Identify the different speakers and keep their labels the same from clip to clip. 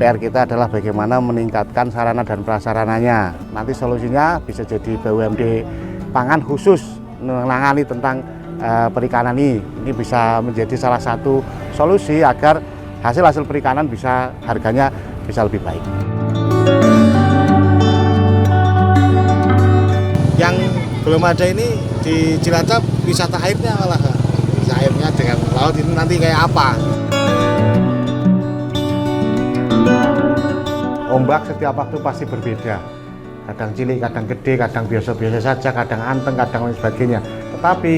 Speaker 1: PR kita adalah bagaimana meningkatkan sarana dan prasarananya. Nanti solusinya bisa jadi BUMD pangan khusus menangani tentang perikanan ini. Ini bisa menjadi salah satu solusi agar hasil perikanan bisa harganya bisa lebih baik.
Speaker 2: Yang belum ada ini di Cilacap wisata airnya malah. Wisata airnya dengan laut ini nanti kayak apa?
Speaker 1: Ombak setiap waktu pasti berbeda. Kadang cilik, kadang gede, kadang biasa-biasa saja, kadang anteng, kadang lain sebagainya. Tetapi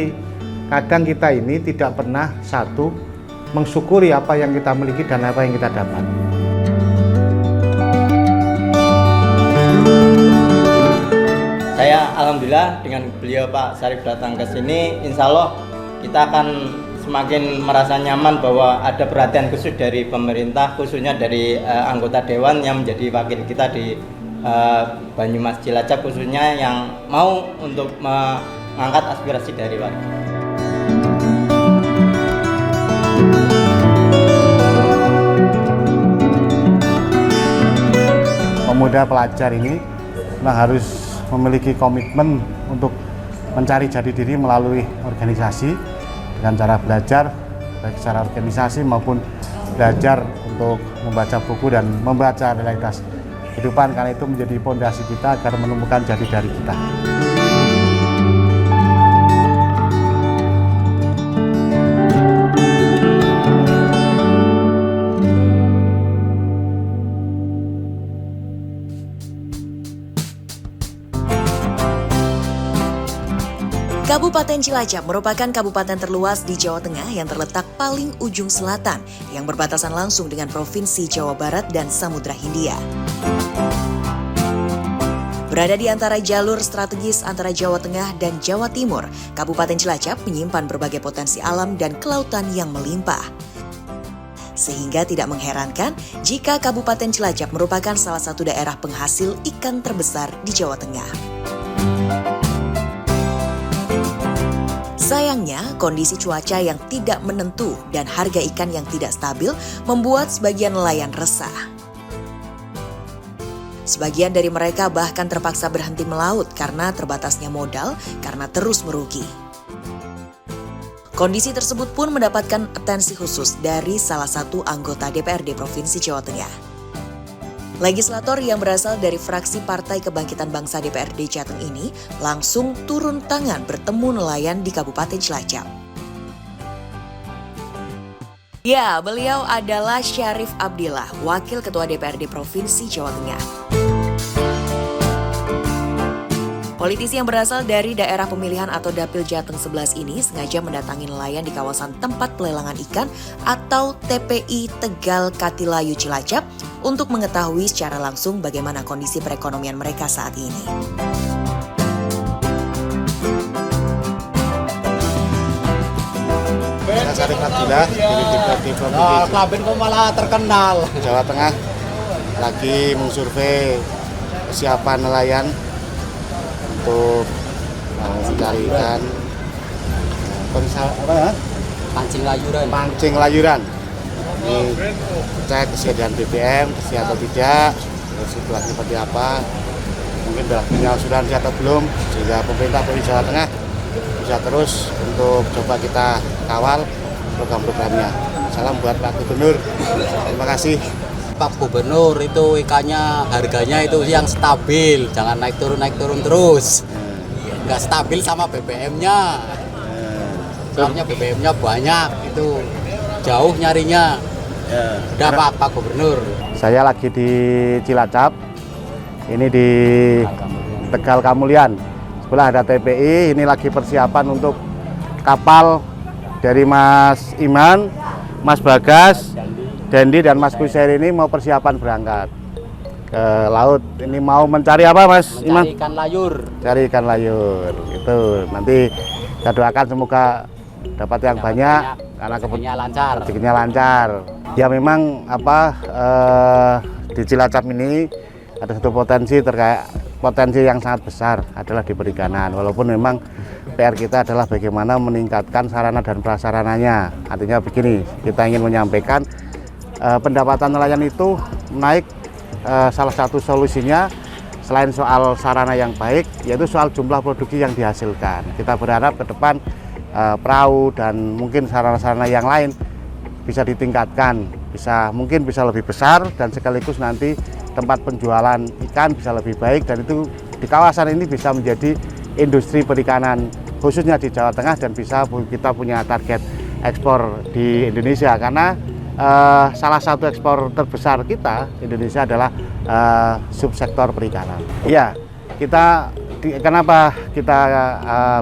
Speaker 1: kadang kita ini tidak pernah satu mensyukuri apa yang kita miliki dan apa yang kita dapat.
Speaker 3: Saya alhamdulillah dengan beliau Pak Syarif datang ke sini, insya Allah kita akan semakin merasa nyaman bahwa ada perhatian khusus dari pemerintah, khususnya dari anggota dewan yang menjadi wakil kita di Banyumas Cilacap, khususnya yang mau untuk mengangkat aspirasi dari warga.
Speaker 1: Pemuda pelajar ini harus memiliki komitmen untuk mencari jati diri melalui organisasi dengan cara belajar baik secara organisasi maupun belajar untuk membaca buku dan membaca realitas kehidupan, karena itu menjadi fondasi kita agar menemukan jati diri kita.
Speaker 4: Kabupaten Cilacap merupakan kabupaten terluas di Jawa Tengah yang terletak paling ujung selatan yang berbatasan langsung dengan Provinsi Jawa Barat dan Samudra Hindia. Berada di antara jalur strategis antara Jawa Tengah dan Jawa Timur, Kabupaten Cilacap menyimpan berbagai potensi alam dan kelautan yang melimpah. Sehingga tidak mengherankan jika Kabupaten Cilacap merupakan salah satu daerah penghasil ikan terbesar di Jawa Tengah. Sayangnya, kondisi cuaca yang tidak menentu dan harga ikan yang tidak stabil membuat sebagian nelayan resah. Sebagian dari mereka bahkan terpaksa berhenti melaut karena terbatasnya modal karena terus merugi. Kondisi tersebut pun mendapatkan atensi khusus dari salah satu anggota DPRD Provinsi Jawa Tengah. Legislator yang berasal dari fraksi Partai Kebangkitan Bangsa DPRD Jateng ini langsung turun tangan bertemu nelayan di Kabupaten Cilacap. Ya, beliau adalah Syarif Abdillah, Wakil Ketua DPRD Provinsi Jawa Tengah. Politisi yang berasal dari daerah pemilihan atau Dapil Jateng 11 ini sengaja mendatangi nelayan di kawasan tempat pelelangan ikan atau TPI Tegal Katilayu Cilacap untuk mengetahui secara langsung bagaimana kondisi perekonomian mereka saat ini.
Speaker 2: Saya Syarif Abdillah dari DPRD Provinsi
Speaker 3: Klaben kok malah terkenal.
Speaker 2: Jawa Tengah lagi mensurvei kesiapan nelayan untuk mencari ikan pancing layuran. Ini cek kesediaan BBM, tersedia atau tidak, situasi seperti apa, mungkin sudah sudah atau belum, sehingga pemerintah Provinsi Jawa Tengah bisa terus untuk coba kita kawal program-programnya. Salam buat Pak Gubernur, terima kasih.
Speaker 5: Pak Gubernur itu ikannya harganya itu yang stabil, jangan naik turun terus. Nggak stabil sama BBM-nya. Soalnya BBM-nya banyak, itu jauh nyarinya. Udah Pak Gubernur.
Speaker 1: Saya lagi di Cilacap, ini di Tegal Kamulian. Sebelah ada TPI, ini lagi persiapan untuk kapal dari Mas Iman, Mas Bagas, Dendi dan Mas Kusair ini mau persiapan berangkat ke laut. Ini mau mencari apa Mas Iman?
Speaker 5: Mencari ikan layur.
Speaker 1: Cari ikan layur, itu nanti kita doakan semoga dapat yang banyak karena rezekinya lancar. Ya memang di Cilacap ini ada satu potensi yang sangat besar adalah di perikanan. Walaupun memang PR kita adalah bagaimana meningkatkan sarana dan prasarananya. Artinya begini, kita ingin menyampaikan pendapatan nelayan itu naik, salah satu solusinya selain soal sarana yang baik, yaitu soal jumlah produksi yang dihasilkan. Kita berharap ke depan perahu dan mungkin sarana-sarana yang lain bisa ditingkatkan, mungkin bisa lebih besar, dan sekaligus nanti tempat penjualan ikan bisa lebih baik, dan itu di kawasan ini bisa menjadi industri perikanan khususnya di Jawa Tengah, dan bisa kita punya target ekspor di Indonesia, karena salah satu ekspor terbesar kita Indonesia adalah subsektor perikanan. Iya, kenapa kita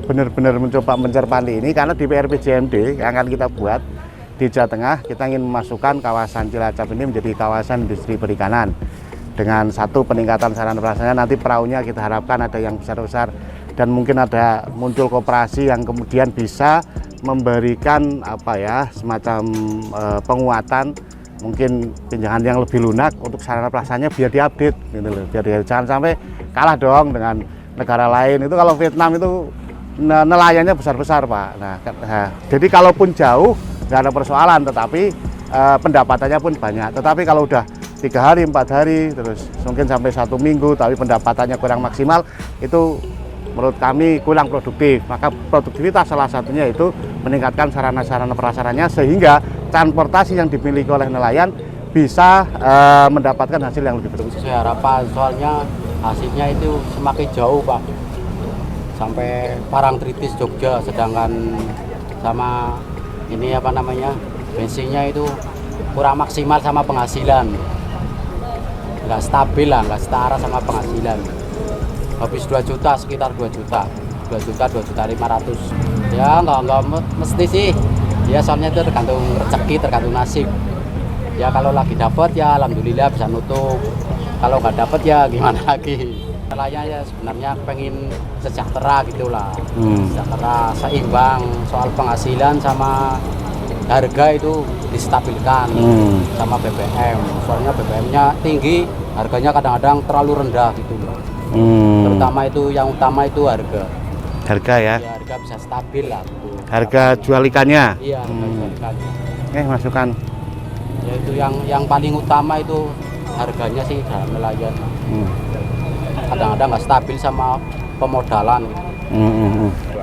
Speaker 1: benar-benar mencoba mencermati ini, karena di PRPJMD yang akan kita buat di Jawa Tengah, kita ingin memasukkan kawasan Cilacap ini menjadi kawasan industri perikanan dengan satu peningkatan sarana prasarana. Nanti perahunya kita harapkan ada yang besar-besar, dan mungkin ada muncul koperasi yang kemudian bisa memberikan semacam penguatan, mungkin pinjaman yang lebih lunak untuk sarana prasarananya biar diupdate gitu loh. Jangan sampai kalah dong dengan negara lain. Itu kalau Vietnam itu nelayannya besar-besar, Pak. Nah, jadi kalaupun jauh nggak ada persoalan, tetapi pendapatannya pun banyak. Tetapi kalau udah 3 hari, 4 hari, terus mungkin sampai 1 minggu, tapi pendapatannya kurang maksimal, itu menurut kami kurang produktif. Maka produktivitas salah satunya itu meningkatkan sarana-sarana prasarannya, sehingga transportasi yang dimiliki oleh nelayan bisa mendapatkan hasil yang lebih bagus.
Speaker 5: Saya harapan, soalnya hasilnya itu semakin jauh, Pak, sampai Parangtritis Jogja, sedangkan sama ini bensinnya itu kurang maksimal sama penghasilan, nggak stabil lah, nggak setara sama penghasilan. Habis 2 juta, sekitar 2 juta 2.500.000. Ya nggak mesti sih ya, soalnya itu tergantung rezeki, tergantung nasib ya. Kalau lagi dapat ya alhamdulillah bisa nutup, kalau nggak dapat ya gimana lagi. Nelayan ya sebenarnya pengen sejahtera gitulah, sejahtera, seimbang, soal penghasilan sama harga itu distabilkan sama BBM. Soalnya BBM-nya tinggi, harganya kadang-kadang terlalu rendah gitu loh. Terutama itu yang utama itu harga
Speaker 1: ya,
Speaker 5: harga bisa stabil lah gitu.
Speaker 1: Harga jual ikannya.
Speaker 5: Iya, harga jual ikannya.
Speaker 1: Masukkan
Speaker 5: Ya itu yang paling utama itu harganya sih dalam nelayan. Kadang-kadang nggak stabil sama pemodalan.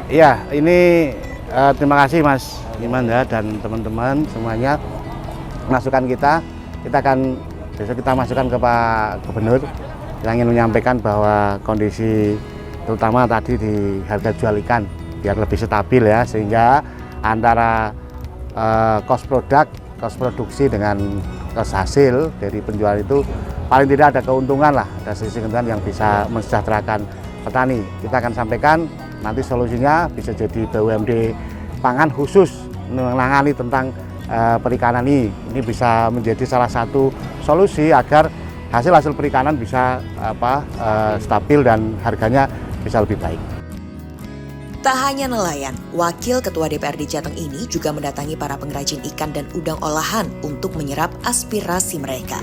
Speaker 1: Iya, ini terima kasih Mas Iman ya, dan teman-teman semuanya. Masukan kita akan besok kita masukkan ke Pak Gubernur, yang ingin menyampaikan bahwa kondisi terutama tadi di harga jual ikan biar lebih stabil ya, sehingga antara cost produksi dengan cost hasil dari penjualan itu paling tidak ada keuntungan lah, ada sisi keuntungan yang bisa mensejahterakan petani. Kita akan sampaikan nanti solusinya bisa jadi BUMD pangan khusus menangani tentang perikanan ini. Ini bisa menjadi salah satu solusi agar hasil perikanan bisa stabil dan harganya bisa lebih baik.
Speaker 4: Tak hanya nelayan, Wakil Ketua DPRD Jateng ini juga mendatangi para pengrajin ikan dan udang olahan untuk menyerap aspirasi mereka.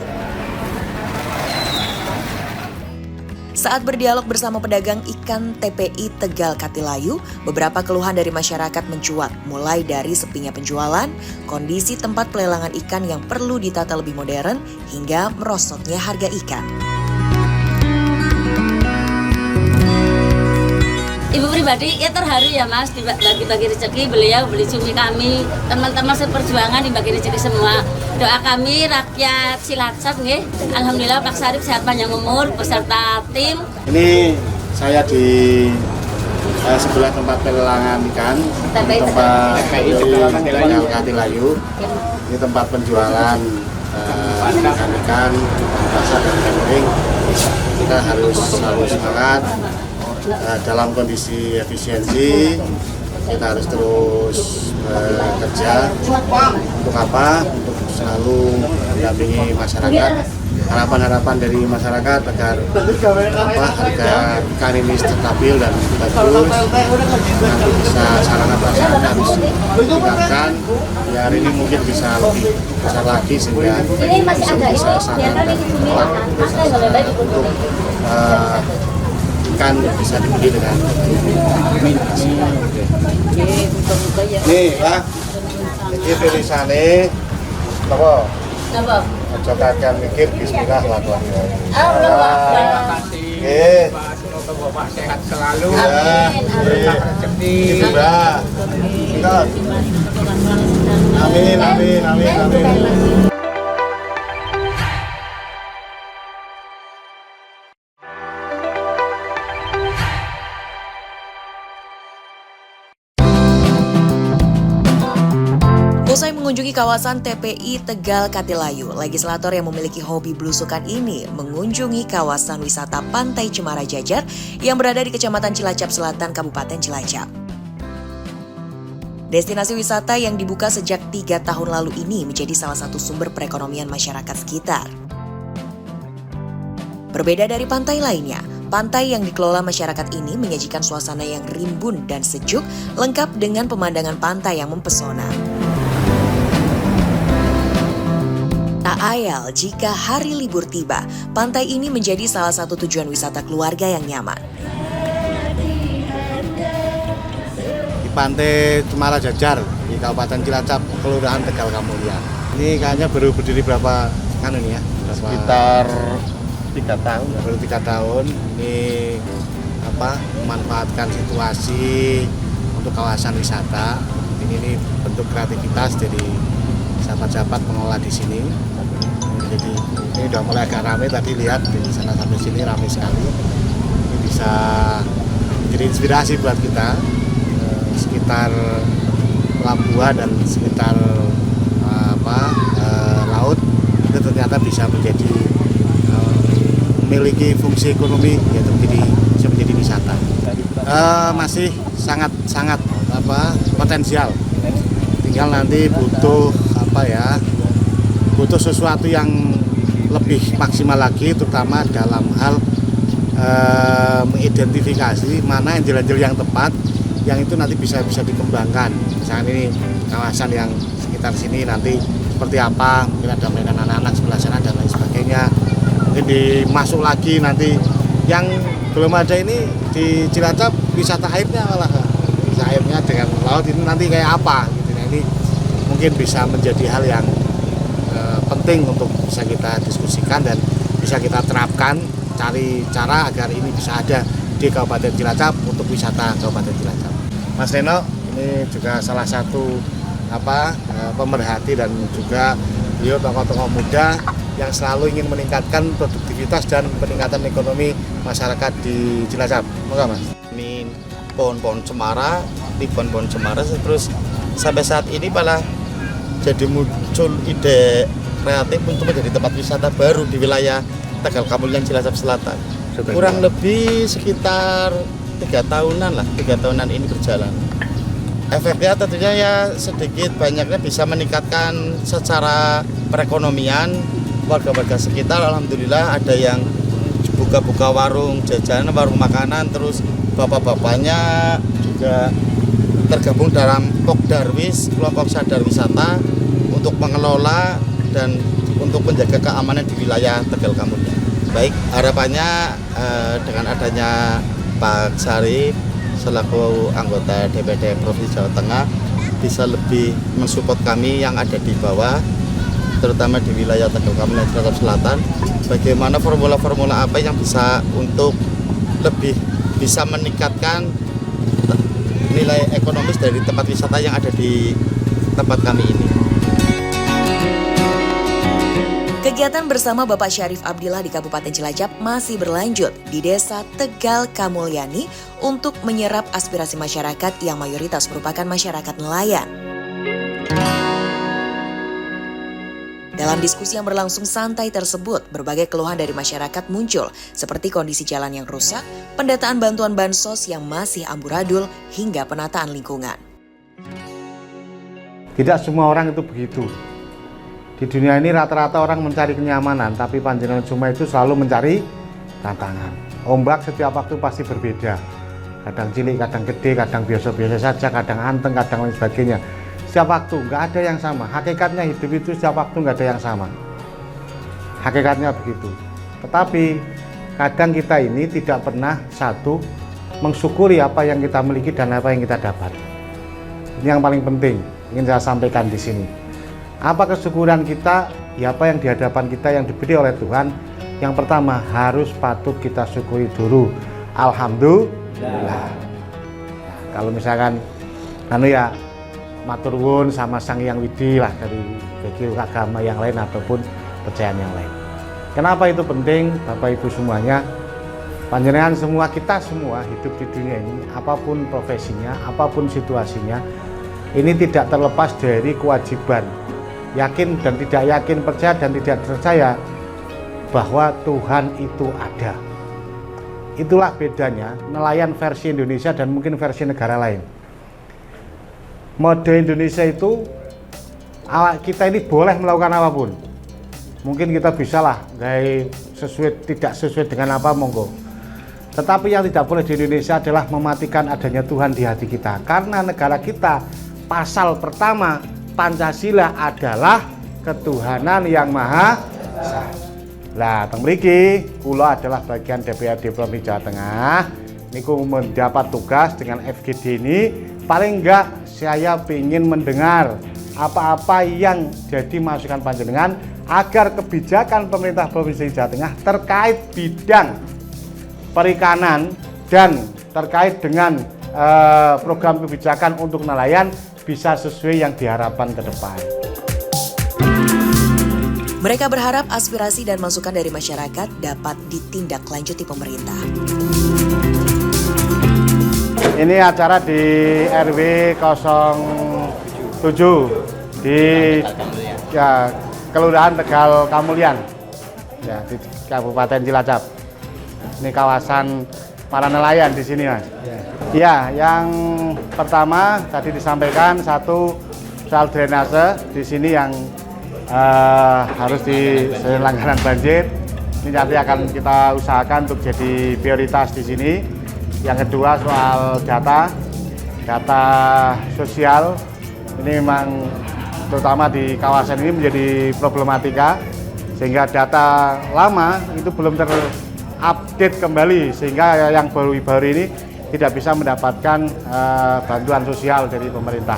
Speaker 4: Saat berdialog bersama pedagang ikan TPI Tegal Katilayu, beberapa keluhan dari masyarakat mencuat, mulai dari sepinya penjualan, kondisi tempat pelelangan ikan yang perlu ditata lebih modern, hingga merosotnya harga ikan.
Speaker 6: Ibu pribadi ya terharu ya Mas, dibagi-bagi rezeki, beliau beli cumi kami, teman-teman seperjuangan dibagi rezeki semua. Doa kami rakyat Cilacap nggih, alhamdulillah Pak Sarip sehat panjang umur beserta tim.
Speaker 2: Ini saya di sebelah tempat pelelangan ikan, tempat Tegal Katilayu. Ini tempat penjualan ikan, pasar dan catering. Kita harus semangat. Dalam kondisi efisiensi, kita harus terus bekerja. Untuk apa? Untuk selalu mendampingi masyarakat. Harapan-harapan dari masyarakat agar harga ikan ini stabil dan bagus, nanti bisa sarana prasarana harus ditingkatkan. Ya, hari ini mungkin bisa lebih besar lagi sehingga bisa sarana dan tempat untuk ikan bisa dibeli dengan
Speaker 1: nih Pak, ini tulisannya apa?
Speaker 2: Ojo kakean mikir bismillah lakoni wae.
Speaker 6: Terima
Speaker 7: kasih.
Speaker 2: Nggih.
Speaker 7: Semoga Bapak sehat selalu.
Speaker 2: Ya.
Speaker 7: Rezeki.
Speaker 2: Mbak. Amin, amin, amin, amin.
Speaker 4: Usai mengunjungi kawasan TPI Tegal Katilayu, legislator yang memiliki hobi belusukan ini mengunjungi kawasan wisata Pantai Cemara Jajar yang berada di Kecamatan Cilacap Selatan, Kabupaten Cilacap. Destinasi wisata yang dibuka sejak 3 tahun lalu ini menjadi salah satu sumber perekonomian masyarakat sekitar. Berbeda dari pantai lainnya, pantai yang dikelola masyarakat ini menyajikan suasana yang rimbun dan sejuk, lengkap dengan pemandangan pantai yang mempesona. Tak ayal jika hari libur tiba, pantai ini menjadi salah satu tujuan wisata keluarga yang nyaman.
Speaker 2: Di Pantai Cemara Jajar di Kabupaten Cilacap, Kelurahan Tegal Kamulyan. Ini kayaknya baru berdiri berapa kan ini ya?
Speaker 3: Sekitar 3 tahun.
Speaker 2: Baru 3 tahun. Ini memanfaatkan situasi untuk kawasan wisata. Ini bentuk kreativitas dari sahabat-sahabat pengelola di sini. Jadi ini udah mulai agak ramai, tadi lihat di sana sampai sini ramai sekali. Ini bisa jadi inspirasi buat kita sekitar pelabuhan dan sekitar laut itu ternyata bisa menjadi memiliki fungsi ekonomi, yaitu bisa menjadi wisata. Masih sangat potensial. Tinggal nanti butuh sesuatu yang lebih maksimal lagi, terutama dalam hal mengidentifikasi mana anjel-anjel yang tepat, yang itu nanti bisa dikembangkan. Misalnya ini kawasan yang sekitar sini nanti seperti apa, mungkin ada mainan anak-anak sebelah sana dan lain sebagainya. Mungkin dimasuk lagi nanti yang belum ada ini di Cilacap, wisata airnya malah. Wisata airnya dengan laut ini nanti kayak apa gitu. Nah, ini mungkin bisa menjadi hal yang penting untuk bisa kita diskusikan dan bisa kita terapkan, cari cara agar ini bisa ada di Kabupaten Cilacap untuk wisata Kabupaten Cilacap. Mas Reno ini juga salah satu pemerhati dan juga beliau tokoh-tokoh muda yang selalu ingin meningkatkan produktivitas dan peningkatan ekonomi masyarakat di Cilacap. Moga Mas.
Speaker 8: Min pohon-pohon cemara, di pohon-pohon cemara terus sampai saat ini malah jadi muncul ide kreatif untuk menjadi tempat wisata baru di wilayah Tegal Kamulyan Cilacap Selatan. Kurang lebih sekitar 3 tahunan ini berjalan. Efeknya tentunya ya sedikit banyaknya bisa meningkatkan secara perekonomian warga-warga sekitar. Alhamdulillah ada yang buka-buka warung jajanan, warung makanan, terus bapak-bapaknya juga tergabung dalam Pokdarwis, kelompok sadar wisata untuk mengelola dan untuk menjaga keamanan di wilayah Tegal Kamulyan. Baik, harapannya dengan adanya Pak Sarip selaku anggota DPD Provinsi Jawa Tengah bisa lebih mensupport kami yang ada di bawah, terutama di wilayah Tegal Kamulyan Cilacap Selatan, bagaimana formula-formula apa yang bisa untuk lebih bisa meningkatkan nilai ekonomis dari tempat wisata yang ada di tempat kami ini.
Speaker 4: Kegiatan bersama Bapak Syarif Abdillah di Kabupaten Cilacap masih berlanjut di Desa Tegal Kamulyani untuk menyerap aspirasi masyarakat yang mayoritas merupakan masyarakat nelayan. Dalam diskusi yang berlangsung santai tersebut, berbagai keluhan dari masyarakat muncul, seperti kondisi jalan yang rusak, pendataan bantuan bansos yang masih amburadul, hingga penataan lingkungan.
Speaker 1: Tidak semua orang itu begitu. Di dunia ini rata-rata orang mencari kenyamanan, tapi Panjenengan Suma itu selalu mencari tantangan. Ombak setiap waktu pasti berbeda. Kadang cilik, kadang gede, kadang biasa-biasa saja, kadang anteng, kadang lain sebagainya. Setiap waktu nggak ada yang sama. Hakikatnya hidup itu setiap waktu nggak ada yang sama. Hakikatnya begitu. Tetapi kadang kita ini tidak pernah mensyukuri apa yang kita miliki dan apa yang kita dapat. Ini yang paling penting ingin saya sampaikan di sini. Apa kesyukuran kita ya apa yang di hadapan kita yang diberi oleh Tuhan, yang pertama harus patut kita syukuri dulu. Alhamdulillah. Nah, kalau misalkan ya matur nuwun sama Sang Hyang Widi lah dari bagi agama yang lain ataupun percayaan yang lain. Kenapa itu penting, Bapak Ibu semuanya? Panjenengan semua, kita semua hidup di dunia ini, apapun profesinya, apapun situasinya, ini tidak terlepas dari kewajiban yakin dan tidak yakin, percaya dan tidak percaya bahwa Tuhan itu ada. Itulah bedanya nelayan versi Indonesia dan mungkin versi negara lain. Mode Indonesia itu kita ini boleh melakukan apapun. Mungkin kita bisalah tidak sesuai dengan apa, monggo. Tetapi yang tidak boleh di Indonesia adalah mematikan adanya Tuhan di hati kita. Karena negara kita pasal pertama Pancasila adalah ketuhanan yang Maha Esa. Lah, teng mriki kula adalah bagian DPRD Provinsi Jawa Tengah. Niku mendapat tugas dengan FGD ini, paling enggak saya ingin mendengar apa-apa yang jadi masukan panjenengan agar kebijakan pemerintah Provinsi Jawa Tengah terkait bidang perikanan dan terkait dengan program kebijakan untuk nelayan bisa sesuai yang diharapkan ke depan.
Speaker 4: Mereka berharap aspirasi dan masukan dari masyarakat dapat ditindaklanjuti pemerintah.
Speaker 1: Ini acara di RW 07 di Kelurahan Tegal Kamulyan, ya, di Kabupaten Cilacap. Ini kawasan para nelayan di sini, Mas. Ya, yang pertama tadi disampaikan satu soal drainase di sini yang harus langganan banjir. Ini nanti akan kita usahakan untuk jadi prioritas di sini. Yang kedua soal data sosial. Ini memang terutama di kawasan ini menjadi problematika sehingga data lama itu belum terupdate kembali sehingga yang baru-baru ini tidak bisa mendapatkan bantuan sosial dari pemerintah.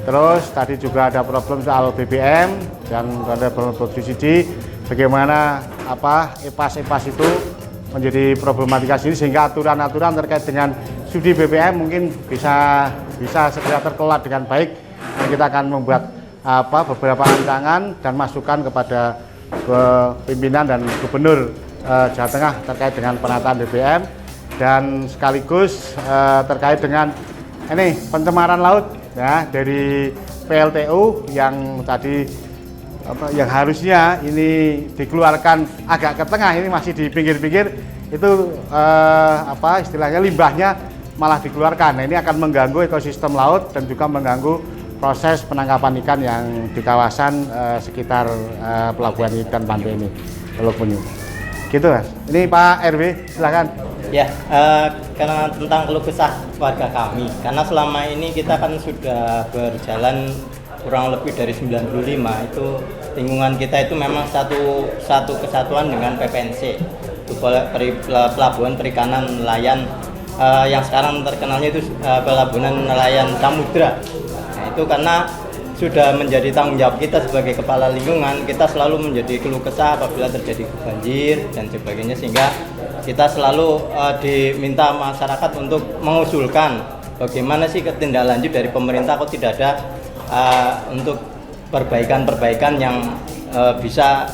Speaker 1: Terus tadi juga ada problem soal BBM dan ada problem subsidi, bagaimana EPAS itu menjadi problematika sini sehingga aturan-aturan terkait dengan subsidi BBM mungkin bisa segera terkelola dengan baik. Dan kita akan membuat beberapa rancangan dan masukan kepada pimpinan dan gubernur Jawa Tengah terkait dengan penataan BBM dan sekaligus terkait dengan ini pencemaran laut. Ya, dari PLTU yang tadi yang harusnya ini dikeluarkan agak ke tengah, ini masih di pinggir-pinggir itu istilahnya limbahnya malah dikeluarkan. Nah, ini akan mengganggu ekosistem laut dan juga mengganggu proses penangkapan ikan yang di kawasan sekitar pelabuhan ikan pantai ini, Teluk Penyu. Gitu, Mas. Ini Pak RW, silakan.
Speaker 3: Ya, karena tentang keluh kesah warga kami, karena selama ini kita kan sudah berjalan kurang lebih dari 95, itu lingkungan kita itu memang satu kesatuan dengan PPNC, itu Pelabuhan Perikanan Nelayan, yang sekarang terkenalnya itu Pelabuhan Nelayan Samudra. Nah, itu karena sudah menjadi tanggung jawab kita sebagai kepala lingkungan, kita selalu menjadi keluh kesah apabila terjadi banjir dan sebagainya, sehingga kita selalu diminta masyarakat untuk mengusulkan bagaimana sih ketindaklanjut dari pemerintah kok tidak ada untuk perbaikan-perbaikan yang bisa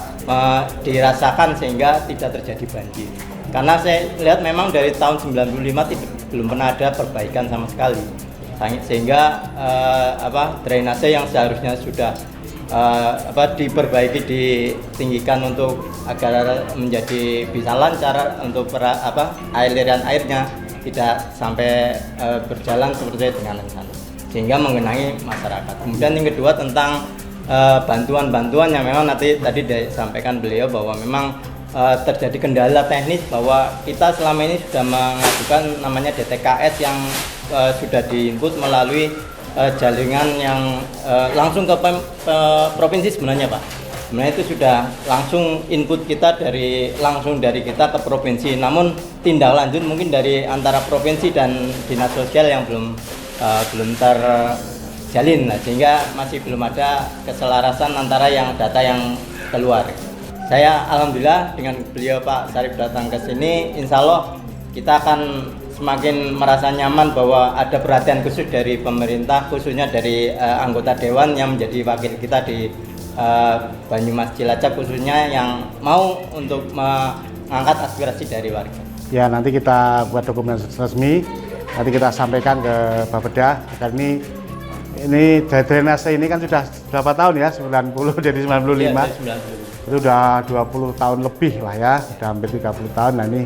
Speaker 3: dirasakan sehingga tidak terjadi banjir. Karena saya lihat memang dari tahun 95 belum pernah ada perbaikan sama sekali. Sehingga drainase yang seharusnya sudah diperbaiki, ditinggikan untuk agar menjadi bisa lancar untuk aliran airnya tidak sampai berjalan seperti dengan rencana sehingga mengenai masyarakat. Kemudian yang kedua tentang bantuan-bantuan yang memang tadi disampaikan beliau bahwa memang terjadi kendala teknis, bahwa kita selama ini sudah mengajukan namanya DTKS yang sudah diinput melalui jaringan yang langsung ke provinsi sebenarnya, Pak. Sebenarnya itu sudah langsung input kita langsung dari kita ke provinsi. Namun tindak lanjut mungkin dari antara provinsi dan dinas sosial yang belum jalin lah, sehingga masih belum ada keselarasan antara yang data yang keluar. Saya alhamdulillah dengan beliau Pak Syarif datang ke sini, insya Allah kita akan semakin merasa nyaman bahwa ada perhatian khusus dari pemerintah, khususnya dari anggota dewan yang menjadi wakil kita di Banyumas Cilacap, khususnya yang mau untuk mengangkat aspirasi dari warga.
Speaker 1: Ya, nanti kita buat dokumen resmi, nanti kita sampaikan ke Bapeda agar ini drainase ini kan sudah berapa tahun ya, 90 jadi 95.
Speaker 3: Ya,
Speaker 1: Itu udah 20 tahun lebih lah ya, udah hampir 30 tahun. Nah, ini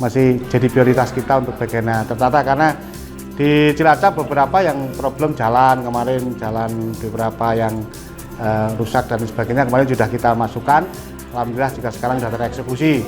Speaker 1: masih jadi prioritas kita untuk bagian tertata, karena di Cilacap beberapa yang problem jalan kemarin, jalan beberapa yang rusak dan sebagainya kemarin sudah kita masukkan. Alhamdulillah juga sekarang sudah tereksekusi.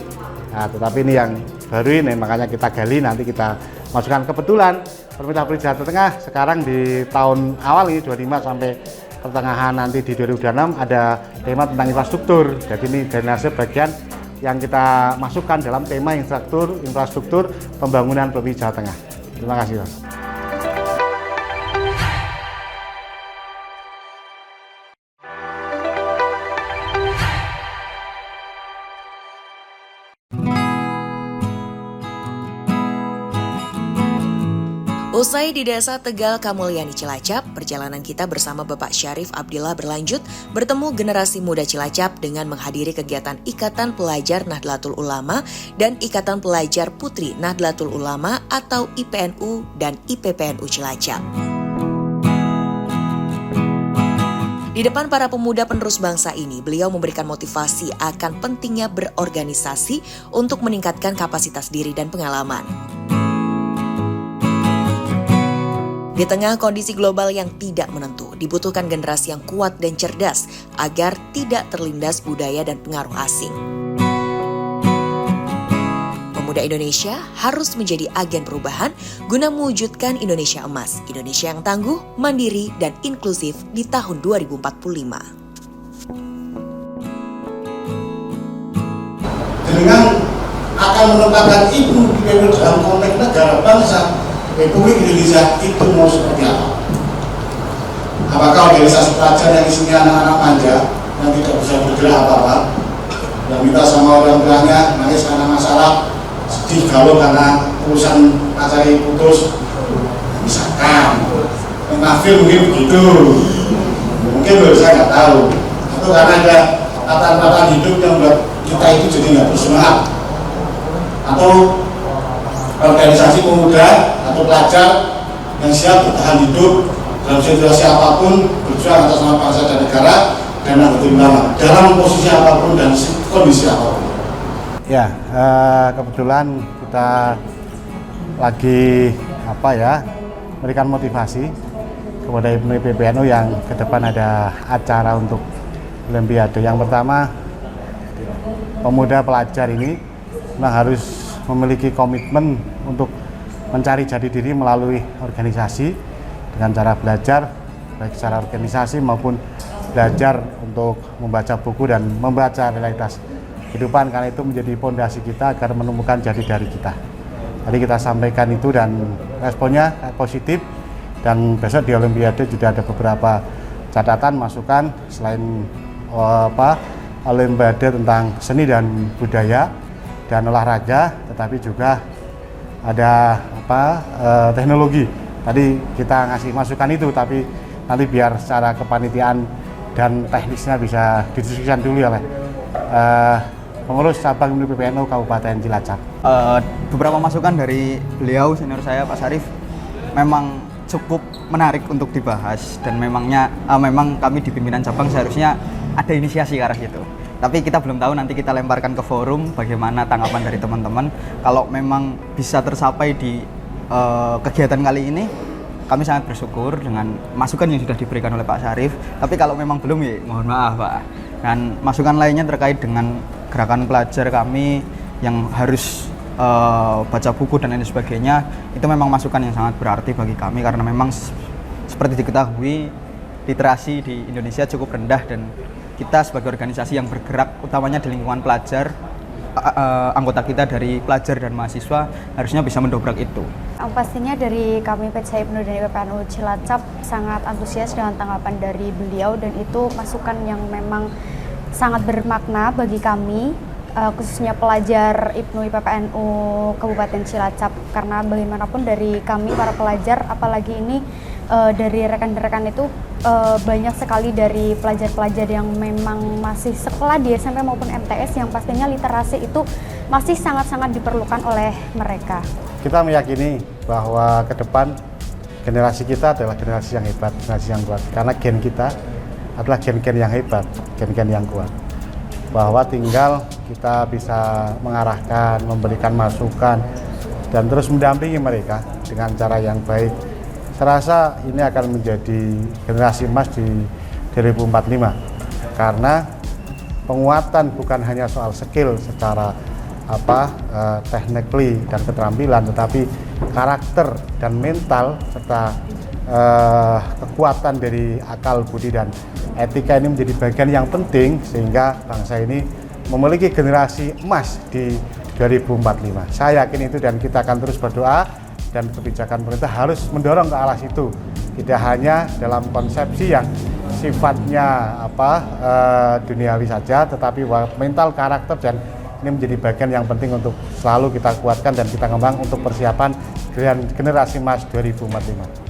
Speaker 1: Nah, tetapi ini yang baru ini makanya kita gali, nanti kita masukkan. Kebetulan pemerintah Provinsi Jawa Tengah sekarang di tahun awal ini 25 sampai pertengahan nanti di 2026 ada tema tentang infrastruktur. Jadi ini drainase bagian yang kita masukkan dalam tema infrastruktur pembangunan Provinsi Jawa Tengah. Terima kasih, Mas.
Speaker 4: Usai di Desa Tegal Kamulyani Cilacap, perjalanan kita bersama Bapak Syarif Abdillah berlanjut bertemu generasi muda Cilacap dengan menghadiri kegiatan Ikatan Pelajar Nahdlatul Ulama dan Ikatan Pelajar Putri Nahdlatul Ulama atau IPNU dan IPPNU Cilacap. Di depan para pemuda penerus bangsa ini, beliau memberikan motivasi akan pentingnya berorganisasi untuk meningkatkan kapasitas diri dan pengalaman. Di tengah kondisi global yang tidak menentu, dibutuhkan generasi yang kuat dan cerdas agar tidak terlindas budaya dan pengaruh asing. Pemuda Indonesia harus menjadi agen perubahan guna mewujudkan Indonesia emas, Indonesia yang tangguh, mandiri, dan inklusif di tahun 2045.
Speaker 2: Dengan akan menempatkan ibu dalam konteks negara bangsa Republik Indonesia itu mau seperti apa? Apakah organisasi pelajar yang isinya anak-anak manja yang tidak bisa bergerak apa-apa, yang minta sama orang tuanya nangis karena masalah, sedih galau karena urusan pacarnya putus, misalkan menafsir mungkin begitu, mungkin saya nggak tahu, atau karena ada tatanan hidup yang buat kita itu jadi nggak bersemangat, atau organisasi pemuda atau pelajar yang siap bertahan hidup dalam situasi apapun, berjuang atas nama bangsa dan negara dan Nahdlatul Ulama dalam posisi apapun dan kondisi apapun.
Speaker 1: Ya, kebetulan kita lagi memberikan motivasi kepada IPPNU yang ke depan ada acara untuk Olimpiade. Yang pertama, pemuda pelajar ini memang harus memiliki komitmen untuk mencari jati diri melalui organisasi dengan cara belajar baik secara organisasi maupun belajar untuk membaca buku dan membaca realitas kehidupan, karena itu menjadi fondasi kita agar menemukan jati diri kita. Tadi kita sampaikan itu dan responnya positif, dan besok di Olimpiade juga ada beberapa catatan masukan selain Olimpiade tentang seni dan budaya dan olahraga, tetapi juga ada teknologi. Tadi kita ngasih masukan itu, tapi nanti biar secara kepanitiaan dan teknisnya bisa didiskusikan dulu oleh pengurus cabang IPPNU Kabupaten Cilacap.
Speaker 9: Beberapa masukan dari beliau senior saya Pak Syarif memang cukup menarik untuk dibahas, dan memang kami di pimpinan cabang seharusnya ada inisiasi ke arah situ. Tapi kita belum tahu, nanti kita lemparkan ke forum bagaimana tanggapan dari teman-teman. Kalau memang bisa tercapai di kegiatan kali ini, kami sangat bersyukur dengan masukan yang sudah diberikan oleh Pak Syarif. Tapi kalau memang belum, ya mohon maaf Pak. Dan masukan lainnya terkait dengan gerakan pelajar kami yang harus baca buku dan lain sebagainya, itu memang masukan yang sangat berarti bagi kami, karena memang seperti diketahui literasi di Indonesia cukup rendah, dan kita sebagai organisasi yang bergerak utamanya di lingkungan pelajar anggota kita dari pelajar dan mahasiswa harusnya bisa mendobrak itu.
Speaker 10: Pastinya dari kami PCI IPNU dan IPPNU Cilacap sangat antusias dengan tanggapan dari beliau, dan itu masukan yang memang sangat bermakna bagi kami, khususnya pelajar IPNU IPPNU Kabupaten Cilacap, karena bagaimanapun dari kami para pelajar, apalagi ini dari rekan-rekan itu banyak sekali dari pelajar-pelajar yang memang masih sekolah di SMP maupun MTS, yang pastinya literasi itu masih sangat-sangat diperlukan oleh mereka.
Speaker 1: Kita meyakini bahwa ke depan generasi kita adalah generasi yang hebat, generasi yang kuat, karena gen kita adalah gen-gen yang hebat, gen-gen yang kuat. Bahwa tinggal kita bisa mengarahkan, memberikan masukan, dan terus mendampingi mereka dengan cara yang baik. Saya rasa ini akan menjadi generasi emas di 2045, karena penguatan bukan hanya soal skill secara technically dan keterampilan, tetapi karakter dan mental serta kekuatan dari akal budi dan etika ini menjadi bagian yang penting, sehingga bangsa ini memiliki generasi emas di 2045. Saya yakin itu, dan kita akan terus berdoa, dan kebijakan pemerintah harus mendorong ke arah situ, tidak hanya dalam konsepsi yang sifatnya duniawi saja, tetapi mental, karakter, dan ini menjadi bagian yang penting untuk selalu kita kuatkan dan kita kembang untuk persiapan generasi emas 2045.